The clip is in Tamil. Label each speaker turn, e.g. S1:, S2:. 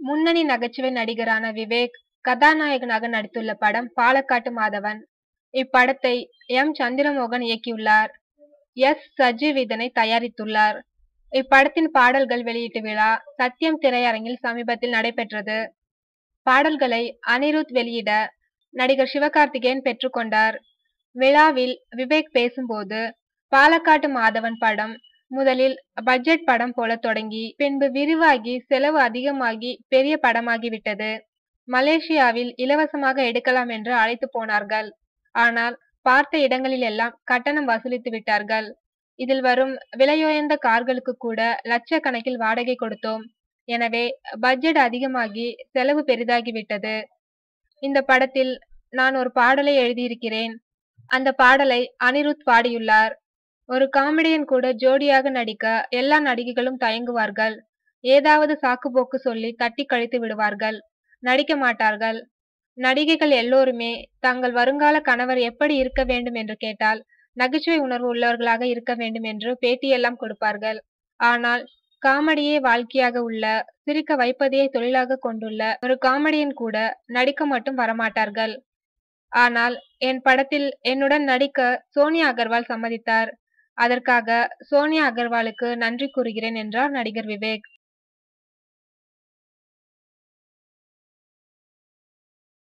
S1: முன்னணி நகைச்சுவை நடிகரான விவேக் கதாநாயகனாக நடித்துள்ள படம் பாலக்காட்டு மாதவன். இப்படத்தை எம். சந்திரமோகன் இயக்கியுள்ளார். எஸ். சஜீவ் இதனை தயாரித்துள்ளார். இப்படத்தின் பாடல்கள் வெளியீட்டு விழா சத்யம் திரையரங்கில் சமீபத்தில் நடைபெற்றது. பாடல்களை அனிருத் வெளியிட நடிகர் சிவகார்த்திகேயன் பெற்றுக்கொண்டார். விழாவில் விவேக் பேசும்போது, பாலக்காட்டு மாதவன் படம் முதலில் பட்ஜெட் படம் போல தொடங்கி பின்பு விரிவாகி செலவு அதிகமாகி பெரிய படமாகிவிட்டது. மலேசியாவில் இலவசமாக எடுக்கலாம் என்று அழைத்து போனார்கள். ஆனால் பார்த்த இடங்களில் எல்லாம் கட்டணம் வசூலித்து விட்டார்கள். இதில் வரும் விலையுயர்ந்த கார்களுக்கு கூட லட்சக்கணக்கில் வாடகை கொடுத்தோம். எனவே பட்ஜெட் அதிகமாகி செலவு பெரிதாகிவிட்டது. இந்த படத்தில் நான் ஒரு பாடலை எழுதியிருக்கிறேன். அந்த பாடலை அனிருத் பாடியுள்ளார். ஒரு காமெடியன் கூட ஜோடியாக நடிக்க எல்லா நடிகைகளும் தயங்குவார்கள். ஏதாவது சாக்குப்போக்கு சொல்லி தட்டி கழித்து விடுவார்கள். நடிக்க மாட்டார்கள். நடிகைகள் எல்லோருமே தங்கள் வருங்கால கணவர் எப்படி இருக்க வேண்டும் என்று கேட்டால் நகைச்சுவை உணர்வு உள்ளவர்களாக இருக்க வேண்டும் என்று பேட்டியெல்லாம் கொடுப்பார்கள். ஆனால் காமெடியே வாழ்க்கையாக உள்ள, சிரிக்க வைப்பதையே தொழிலாக கொண்டுள்ள ஒரு காமெடியன் கூட நடிக்க மட்டும் வரமாட்டார்கள். ஆனால் என் படத்தில் என்னுடன் நடிக்க சோனியா அகர்வால் சம்மதித்தார். அதற்காக சோனியா அகர்வாலுக்கு நன்றி கூறுகிறேன் என்றார் நடிகர் விவேக்.